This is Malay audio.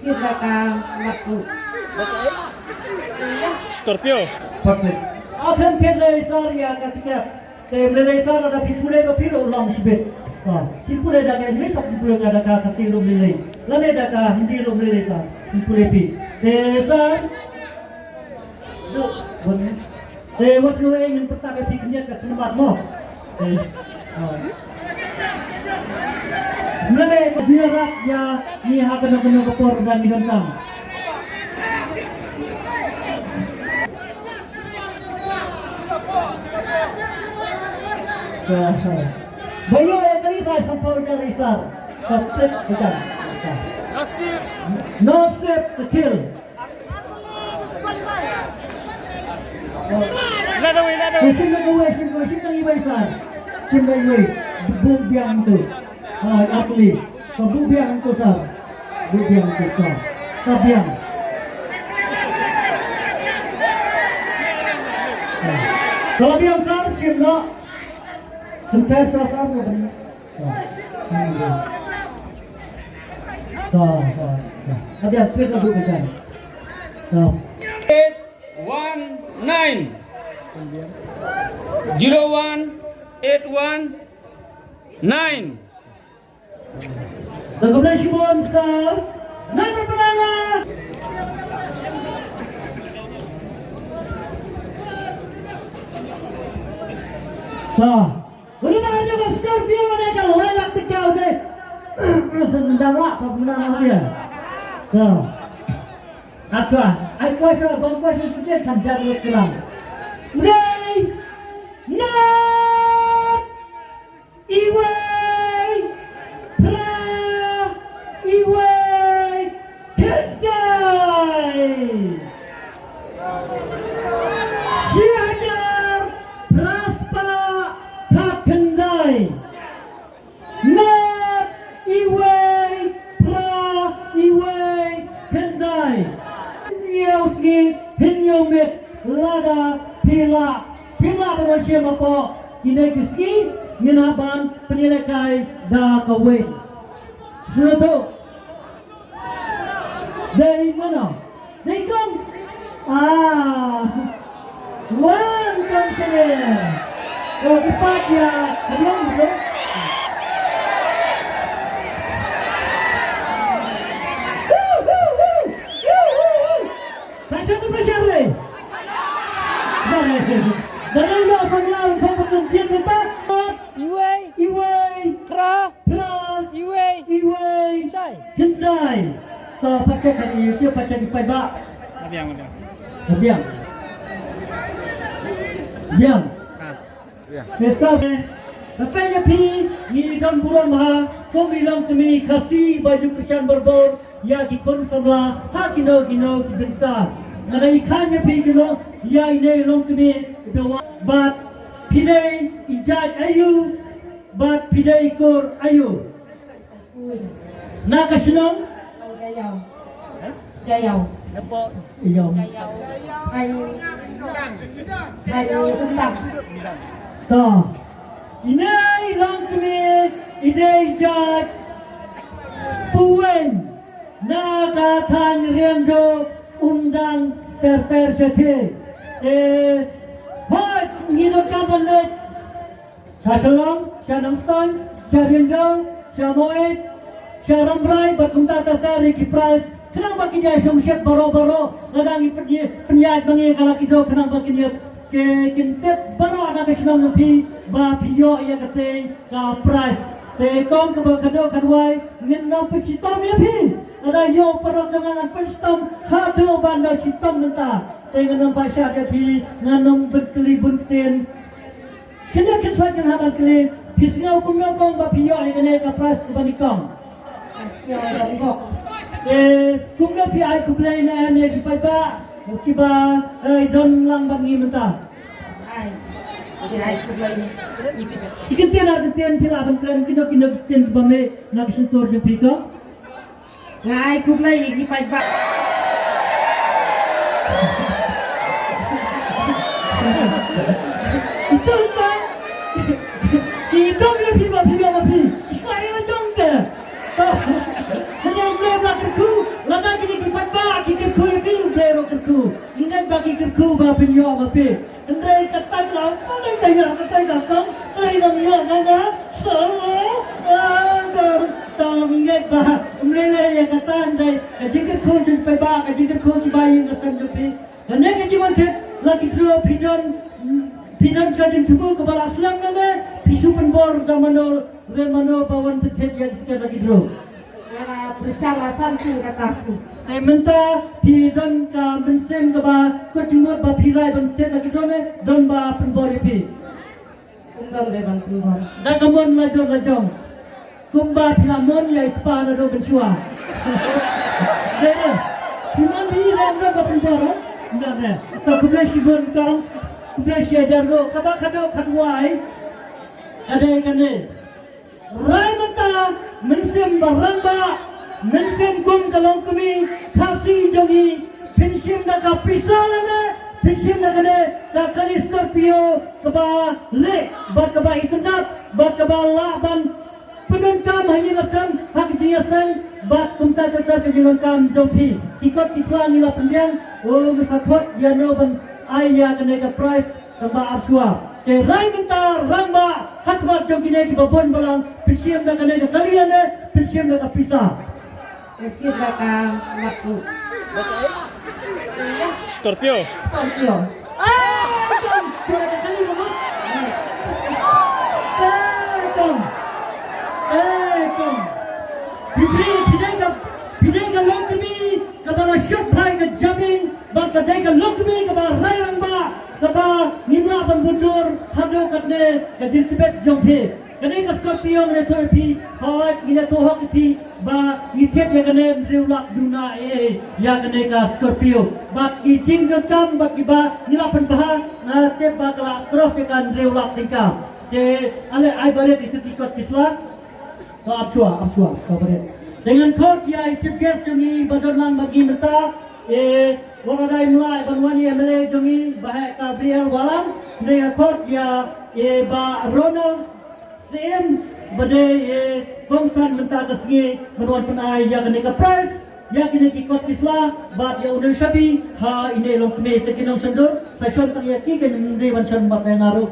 Kita waktu. Scorpio. Akan laser ya ketika laser ada pipule bapiro ulang sibet. Pipule daga English tapi pipule ada kasih lu beli. Lalu daga Hindi lu beli laser. Pipule pi. Laser. What you aim in pertama pikirnya ke tempat mo. Lalu dia rak ya ni hakan kena kopor dan didentang. Bayo yang tadi saya sampaikan dari Sar. Kapten bukan. No save to kill. Let away. Sim lagi Sar. Sim lagi. Buk biang tu. Atli. Buk biang tu Sar. Buk biang tu Sar. Tabiang. Kalau biang Sar sim no. Sebentar selesai ni. Ada apa yang duduk macam? 819 01819. Kemudian Shimon Sar, naik berpenangan. Boleh aja ke Scorpio deh kalau lelak tekau deh. Sendawa pemenang dia. Apa? Aku rasa bangsa seperti kan jadi kelam. Udah, nak, iway, pra, iway, kedai. Siajar, raspa, tak kendai. Nak, iway, pra, iway, kendai. Hinyauski, hinyaumek, lada, pila berwajib apa? Ini kiski, minaban penyelekai dah kawin. Sudah tu. Dari mana? Dari kong. Wan kong sini. Kalau cepat ya, belum. Dalam lawan kau berkencian kita. Iway, tra, iway, kendai. So pakai kali siapa pakai di payba. Abiang. Besar. Apa yang ni dan buron maha. Kau bilang kami kasih baju Kristen berbau. Ya kikon sama. Ha kino kibenta. Ada ikannya kino. Ya ini long kami. Bat pidai ijat ayu, bat pidai ikor ayu. Nak kasinong? Jayau. Iyo. Ayu undang. So, ini long kami idai ijat puwen nakatan riendo undang ter sete. Hoi, ngilot ka balit. Sasalong, siya Namstan, siya Rindong, siya Moet, siya Rambray, ba't kung tatatari kipras, kenang bakin niya siya musyat baro-baro, nadang penyayat mangi kalakido, kenang bakin niya kintip baro na kasinong napi, ba piyo iya kateng ka pras. Te kong kabakado kanway, nginang persitom ya pi. Ada yo perok dengan persitom, hado banda sitom nenta. Dengan pasar jadi nganong berkelibun keten. Kena kesat yang hamal kelib. Pisngau kumnokong bapiyo ay kena kapras kebanikong. Kumno pi ay kublay na em yang sipayba. Kiba ay don lang bangi menta. Sikit tiada keten pila ban klan kino keten bame nagsentor je pika. Ngai kublay igi payba. Itu kan? Kita lebih bapi. Ikhlas macam tu. Hanya dia belakangku, lama tu. Ingat bagi kerku ba penyo ma pe. Andai kata kau, pandai kaya kata kau, pandai kau yo nana. So, tao ingat ba. Umrele ya kata andai jikir ku jin pe ba, jikir ku ji ba yin kasam jo pe. Dan yang jiwan tet lagi dua pinon kajin tubuh kepala aslam nana. Pisu penbor damano remano pawan petet yang kita lagi dua. Era bersalah santu kataku. Ai menta pi don ka mensem ka ba ko timot ba pilai ban te ka kitone don ba penbori pi Undang deh bang keluar. da ka mon la jong kumba pila mon ya pa na do bensua de timon ni la na ba penbora na na ta ku be si bon kang ku be si ajar lo ka ba ka do kadwai ade kane rai menta mensem barang ba Mensem kum kalong kami kasi jogi pinsim na ka pisala na pinsim na kane ka kani Scorpio kaba le bat kaba itunat bat kaba laban penun kam hanya ngasam hak jiasan bat kumta tasar ke jilon kam jogi ikut islang ila penjang mesakot jano ban ayah kane ka price kaba absua ke rai minta ramba hak bat jogi ne di babon balang pinsim na kane ka kalian ne pinsim na ka pisah Esir bakal waktu. Scorpio. Scorpio. Pidai ka long kami kabala shot bhai ka jamin ba ka dai ka long kami kabala rai rang ba kaba nimra ban bundur hado katne ka jil tibet jong phe kane ka Scorpio ne to phi hawat ine to hok phi ba ithet ya kane riulak duna ya kane ka Scorpio ba ki jing jot kam ba ki ba nila pan bah na te ba kala cross kan riulak tingka je ale ai bare itu ikut kislah to apsua to bare dengan thot ya chief guest jongi badorlang bagi merta waradai mulai banwani MLA jongi bahai Gabriel walang dengan thot ya ba Ronald Same bade kongsan menta kasgi menwan penai ya kene ka price ya kene ki kot isla bat ya udah shabi ha ine long kme tekinong sendur sa chon tang ya ki ken ndi ban chan bat ngaru